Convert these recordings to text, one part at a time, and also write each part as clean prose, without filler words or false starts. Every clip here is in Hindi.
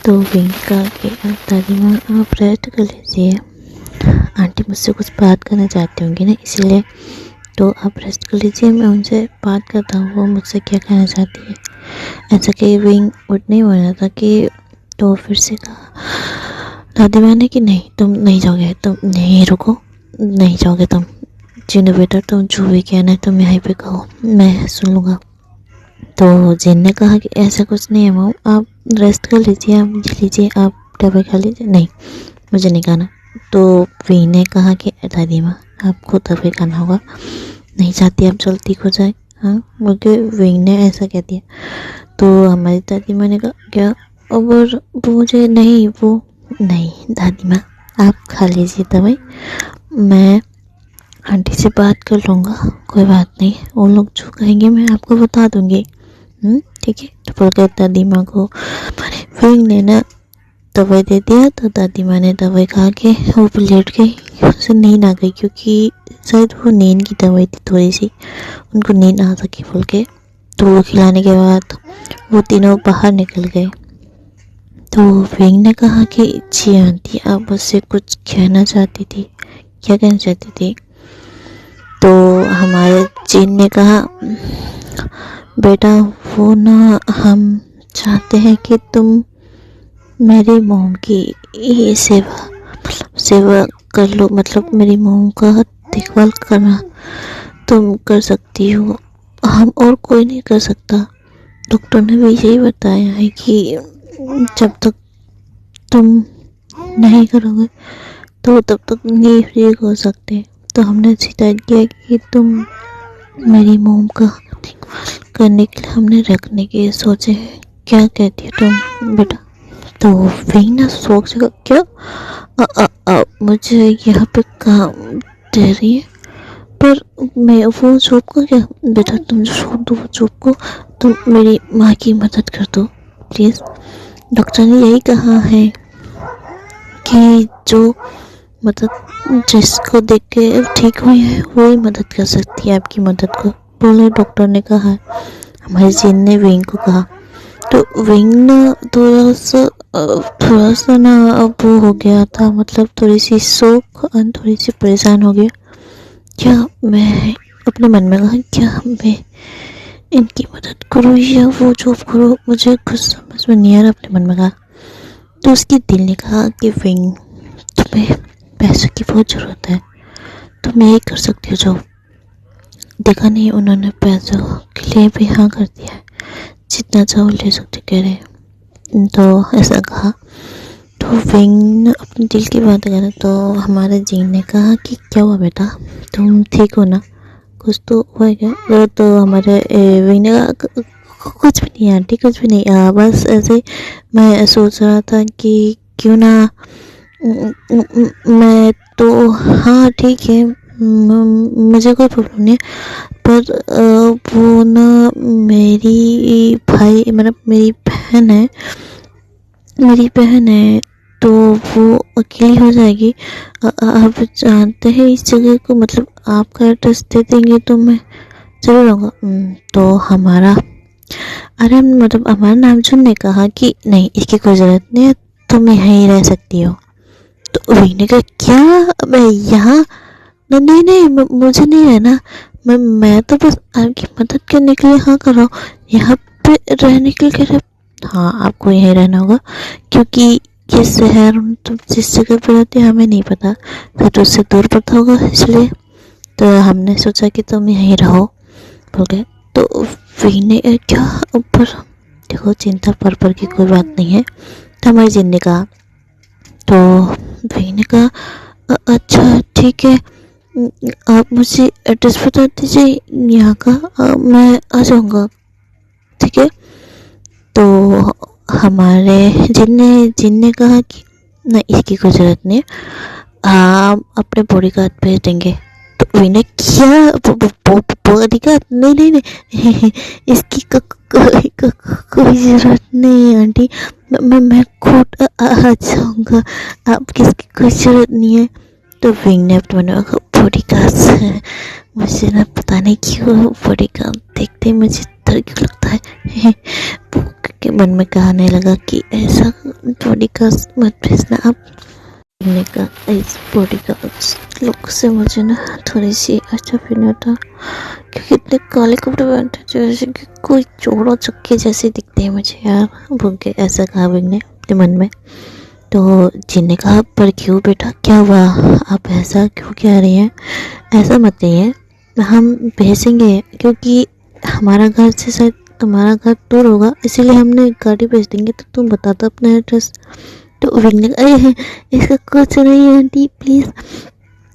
तो विंग का कि दादी माँ आप रेस्ट कर लीजिए, आंटी मुझसे कुछ बात करना चाहती होंगी ना, इसीलिए तो आप रेस्ट कर लीजिए, मैं उनसे बात करता हूँ वो मुझसे क्या कहना चाहती है। ऐसा कि विंग उठ नहीं बोला था कि तो फिर से कहा दादी माँ ने कि नहीं तुम नहीं जाओगे, तुम नहीं रुको, नहीं जाओगे तुम, जिन्हें बेटा तुम जो भी कहना है तुम यहीं पे कहो, मैं सुन लूँगा। तो जिन ने कहा कि ऐसा कुछ नहीं है मॉम, आप रेस्ट कर लीजिए, आप ये लीजिए, आप दवाई खा लीजिए। नहीं मुझे नहीं खाना। तो वी ने कहा कि दादी माँ आपको दवाई खाना होगा, नहीं चाहती आप जल्दी ठीक हो जाए। हाँ मुझे विंग ने ऐसा कह दिया। तो हमारी दादी माँ ने कहा क्या, और मुझे नहीं, वो नहीं दादी माँ आप खा लीजिए दवाई, मैं आंटी से बात कर लूँगा, कोई बात नहीं, वो लोग जो कहेंगे मैं आपको बता दूँगी। ठीक है। तो बोल कर दादी माँ को हमारे विंग ने ना दवाई दे दिया। तो दादी माँ ने दवाई खा के वो भी लेट गई, उसे नींद आ गई, क्योंकि शायद वो नींद की दवाई थी, थोड़ी सी उनको नींद आ सकी बोल के। तो वो खिलाने के बाद वो तीनों बाहर निकल गए। तो विंग ने कहा कि जी आंटी आप मुझसे कुछ कहना चाहती थी, क्या कहना चाहती थी। तो हमारे जिन ने कहा बेटा वो ना हम चाहते हैं कि तुम मेरी मोम की ये सेवा कर लो, मतलब मेरी मोम का देखभाल करना तुम कर सकती हो, हम और कोई नहीं कर सकता। डॉक्टर ने भी यही बताया है कि जब तक तुम नहीं करोगे तो तब तक नहीं ठीक हो सकते। तो हमने डिसाइड किया कि तुम मेरी मोम का देखभाल करने के लिए हमने रखने की सोचे हैं, क्या कहती हो तुम बेटा। तो विंग ना सोच का क्या मुझे यहाँ पे काम दे रही है, पर मैं वो जॉब का क्या, बेटा तुम छोड़ दो वो जॉब को, तुम मेरी माँ की मदद कर दो प्लीज़। डॉक्टर ने यही कहा है कि जो मदद जिसको देख के ठीक हुई है वही मदद कर सकती है आपकी मदद को, बोले डॉक्टर ने कहा है। हमारे जिन ने विंग को कहा। तो विंग ना थोड़ा सा ना वो हो गया था, मतलब थोड़ी सी शौक और थोड़ी सी परेशान हो गया। क्या मैं अपने मन में कहा क्या मैं इनकी मदद करूँ या वो जॉब करूँ, मुझे कुछ समझ में नहीं आ रहा, अपने मन में कहा। तो उसके दिल ने कहा कि विंग तुम्हें पैसों की बहुत ज़रूरत है, तुम यही कर सकती हो जॉब। देखा नहीं उन्होंने पैसों के लिए भी हाँ कर दिया है, जितना चाहो ले सकते कह रहे। तो ऐसा कहा। तो विंग अपने दिल की बात करा। तो हमारे जीन ने कहा कि क्या हुआ बेटा, तुम ठीक हो ना, कुछ तो हुआ क्या। तो हमारे विंग ने कहा कुछ भी नहीं आंटी, कुछ भी नहीं, बस ऐसे मैं सोच रहा था कि क्यों ना मैं तो हाँ ठीक है, मुझे कोई प्रॉब्लम नहीं है, पर वो ना मेरी भाई मतलब मेरी बहन है तो वो अकेली हो जाएगी। आप जानते हैं इस जगह को, मतलब आपका एड्रेस दे देंगे तो मैं जरूर आऊँगा। तो हमारा मतलब हमारा नामचुन ने कहा कि नहीं इसकी कोई ज़रूरत नहीं है, तुम यहीं रह सकती हो। तो वही ने कहा क्या मैं यहाँ, नहीं नहीं मुझे नहीं रहना, मैं तो बस आपकी मदद करने के लिए हाँ कर रहा हूँ, यहाँ पे रहने के लिए कह रहे। हाँ आपको यहीं रहना होगा, क्योंकि ये शहर तुम जिस जगह पर रहते हमें नहीं पता, तो उससे दूर पड़ता होगा, इसलिए तो हमने सोचा कि तुम यहीं रहो बोल गए। तो वही ने क्या ऊपर देखो, चिंता पर की कोई बात नहीं है। तो हमारी जिन ने कहा। तो वही ने कहा अच्छा ठीक है, आप मुझे एड्रेस बता दीजिए यहाँ का, मैं आ जाऊँगा, ठीक है। तो हमारे जिन ने कहा कि नहीं इसकी कोई ज़रूरत नहीं है, हम अपने बॉडीगार्ड भेज देंगे। तो विनय क्या बॉडीगार्ड, नहीं नहीं नहीं इसकी कोई ज़रूरत नहीं है आंटी, मैं खुद आ जाऊँगा, आपकी इसकी कोई ज़रूरत नहीं है। तो विंग ने अपने मन में कहा बॉडीगार्ड, मुझे ना पता नहीं क्यों बॉडीगार्ड देखते मुझे पत्थर क्यों लगता है। वो के मन में कहने लगा कि ऐसा बॉडी का मत भेजना आप। ने कहा इस बॉडी का लुक से मुझे ना थोड़ी सी अच्छा फील होता, क्योंकि इतने काले कपड़े पहनते जैसे कि कोई चोर और चक्के जैसे दिखते हैं मुझे यार। भूख के ऐसा कहा विंग ने अपने मन में। तो जिन ने कहा पर क्यों बेटा, क्या हुआ, आप ऐसा क्यों कह रही हैं, ऐसा मत कहिए, हम भेजेंगे क्योंकि हमारा घर से शायद तुम्हारा घर दूर होगा, इसीलिए हमने गाड़ी भेज देंगे, तो तुम बता दो अपना एड्रेस। तो विंग ने कहा अरे इसका कुछ नहीं है आंटी, प्लीज़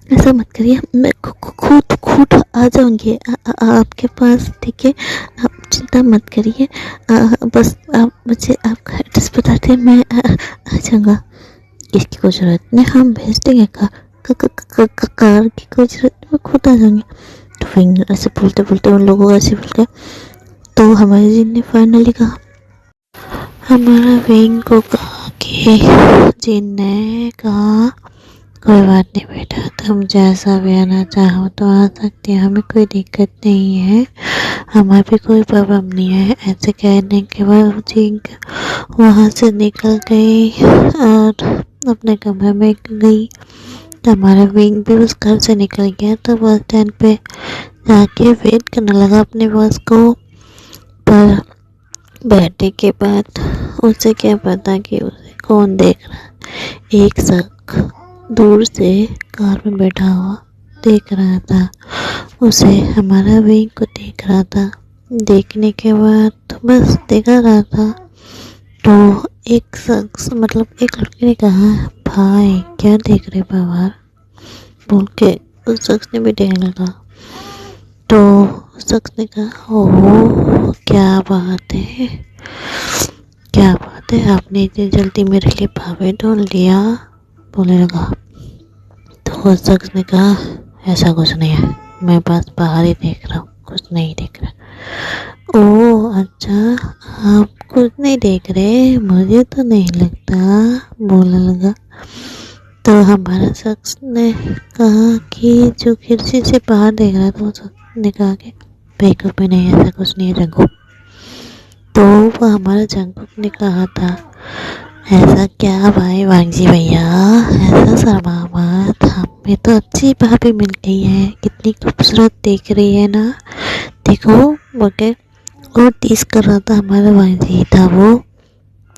ऐसा मत करिए, मैं खुद आ जाऊंगी आपके पास, ठीक है, आप चिंता मत करिए, बस आप मुझे आपका एड्रेस बता दें, मैं आ जाऊंगा। इसकी कोई ज़रूरत नहीं, हम भेज देंगे कार की कोई ज़रूरत नहीं, मैं खुद आ जाऊंगी। तो फिर ऐसे बोलते बोलते उन लोगों को ऐसे बोल गया। तो हमारे जिन ने फाइनली कहा, हमारा विंग को कहा कि जिन ने कहा कोई बात नहीं बेटा, तुम जैसा भी आना चाहो तो आ सकती हो, हमें कोई दिक्कत नहीं है, हमें भी कोई प्रॉब्लम नहीं है। ऐसे कहने के बाद जिंक वहाँ से निकल गई और अपने कमरे में गई। तो हमारा विंग भी उस घर से निकल गया। तो बस स्टैंड पे जाके वेट करने लगा अपने बस को। पर बैठने के बाद उसे क्या पता कि उसे कौन देख रहा है। एक शख्स दूर से कार में बैठा हुआ देख रहा था उसे, हमारा विंग को देख रहा था। देखने के बाद तो बस देखा रहा था। तो एक शख्स मतलब एक लड़की ने कहा, भाई क्या देख रहे बाहर, बोल के उस शख्स ने भी देखने लगा। तो उस शख्स ने कहा, ओह क्या बात है, क्या बात है, आपने इतनी जल्दी मेरे लिए भावे ढूंढ लिया, बोलने लगा। तो उस शख्स ने कहा, ऐसा कुछ नहीं है, मैं बस बाहर ही देख रहा हूँ, कुछ नहीं देख रहा। ओह अच्छा, आप कुछ नहीं देख रहे, मुझे तो नहीं लगता, बोलने लगा। तो हमारा शख्स ने कहा कि जो खिड़की से बाहर देख रहा था, वो शख्स ने कहा कि बेवकूफ़ भी नहीं, ऐसा कुछ नहीं है जंगू। तो वो हमारा जंगू ने कहा था, ऐसा क्या भाई वांगजी भैया, ऐसा शर्मा मत, हमें तो अच्छी भाभी मिल गई है, कितनी खूबसूरत दिख रही है ना, देखो बोके और टीस कर रहा था। हमारा वांगजी था वो,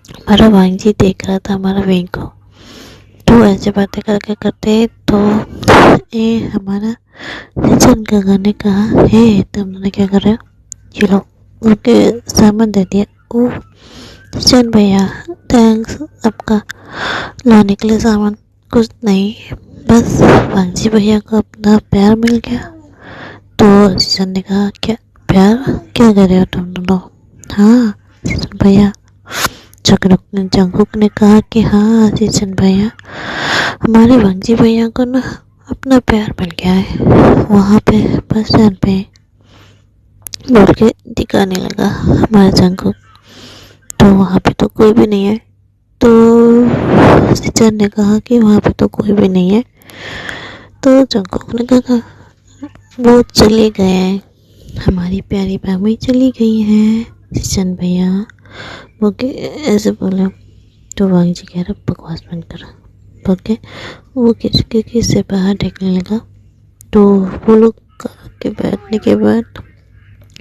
हमारा वांगजी देख रहा था हमारा विंग को। तो ऐसे बातें करके करते तो ये हमारा निचन काका ने कहा, हे तुम लोग क्या कर रहे हो, चलो उनके सामान दे दिया। ओह चल भैया थैंक्स आपका लाने के लिए सामान, कुछ नहीं, बस वांगजी भैया को अपना प्यार मिल गया। तो सीजन ने कहा, क्या प्यार, क्या कर रहे हो तुम दोनों। हाँ सीजन भैया, जंगकुक ने कहा कि हाँ सीजन भैया, हमारे वांगजी भैया को ना अपना प्यार मिल गया है, वहाँ पे बस स्टैंड पे, बोल के दिखाने लगा हमारा जंगकुक। तो वहाँ पे तो कोई भी नहीं है। तो सीजन ने कहा कि वहाँ पे तो कोई भी नहीं है। तो जंगकुक ने कहा वो चले गए हैं, हमारी प्यारी भाभी चली गई हैं सीजन भैया, वो के ऐसे बोला। तो वांगजी कह रहा बकवास बंद कर, बोके वो किसी से बाहर देखने लगा। तो वो लोग के बैठने के बाद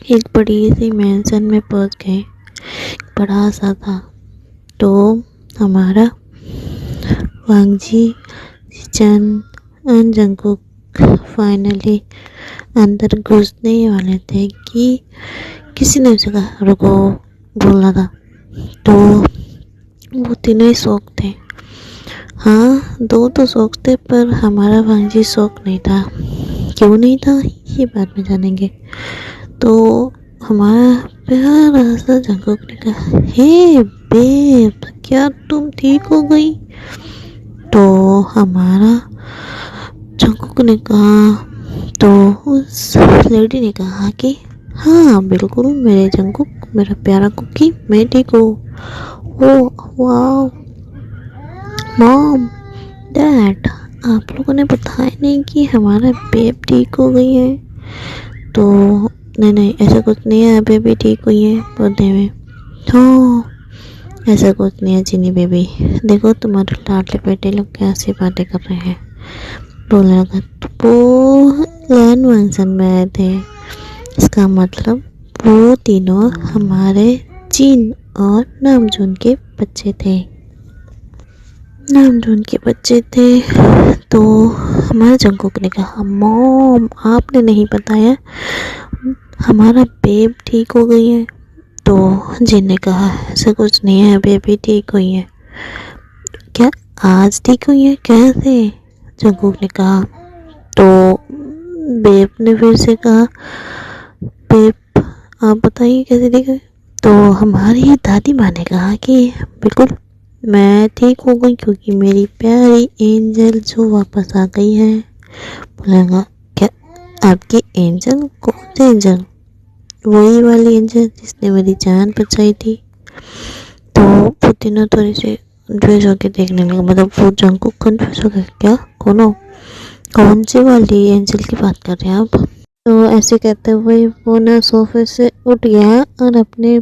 एक बड़ी सी मैंसन में पहुंच गए, बड़ा सा था। तो हमारा वांगजी सीजन जंगकुक फाइनली अंदर घुसने ही वाले थे कि किसी ने उसे कहा रुको, बोलना था। तो वो तीनों ही शौक थे, हाँ दो तो शौक थे, पर हमारा वांगजी शौक नहीं था। क्यों नहीं था ये बाद में जानेंगे। तो हमारा प्यारा सा जंगकुक ने कहा, हे बेब क्या तुम ठीक हो गई। तो हमारा जंगकुक ने कहा, तो उस लेडी ने कहा कि हाँ बिल्कुल मेरे जंगकुक, मेरा प्यारा कुकी, मैं ठीक हूँ। ओ वाह मॉम डैड, आप लोगों ने बताया नहीं कि हमारा बेब ठीक हो गई है। तो नहीं ऐसा कुछ नहीं है, बेबी ठीक हुई है पौधे में। हाँ ऐसा कुछ नहीं है चीनी बेबी, देखो तुम्हारे लाडले बेटे लोग कैसे बातें कर रहे हैं। बोलने लगा वो लैंड फंक्शन में आए थे, इसका मतलब वो तीनों हमारे जीन और नामजून के बच्चे थे। नामजून के बच्चे थे तो हमारे जंगकुक ने कहा मॉम आपने नहीं बताया हमारा बेब ठीक हो गई है। तो जिन ने कहा ऐसा कुछ नहीं है, बेबी ठीक हुई है। क्या आज ठीक हुई है, कैसे? जंगकुक ने कहा। तो बेब ने फिर से कहा बेब आप बताइए कैसे ठीक है। तो हमारी दादी माँ ने कहा कि बिल्कुल मैं ठीक हो गई क्योंकि मेरी प्यारी एंजल जो वापस आ गई है। बोलेगा क्या आपकी एंजल? कौन सी एंजल? वही वाली एंजल जिसने मेरी जान बचाई थी। तो वो तीनों थोड़ी सी कन्फ्यूज होकर देखने लगा, मतलब वो जंगकुक कन्फ्यूज हो गया क्या कौन सी वाली एंजल की बात कर रहे हैं आप। तो ऐसे कहते हुए वो ना सोफे से उठ गया और अपने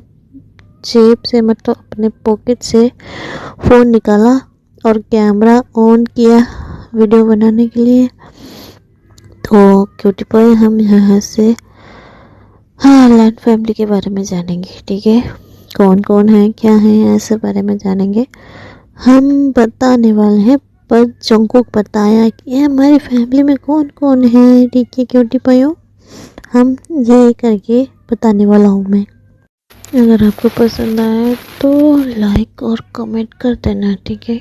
जेब से मतलब अपने पॉकेट से फ़ोन निकाला और कैमरा ऑन किया वीडियो बनाने के लिए। तो क्यूटी बॉय हम यहाँ से हाँ लैंड फैमिली के बारे में जानेंगे, ठीक है, कौन कौन है क्या है ऐसे बारे में जानेंगे। हम बताने वाले हैं पर जंगकुक बताया कि हमारी फैमिली में कौन कौन है, ठीक है क्यूटी बॉय, हम ये करके बताने वाला हूँ मैं। अगर आपको पसंद आए तो लाइक और कमेंट कर देना, ठीक है।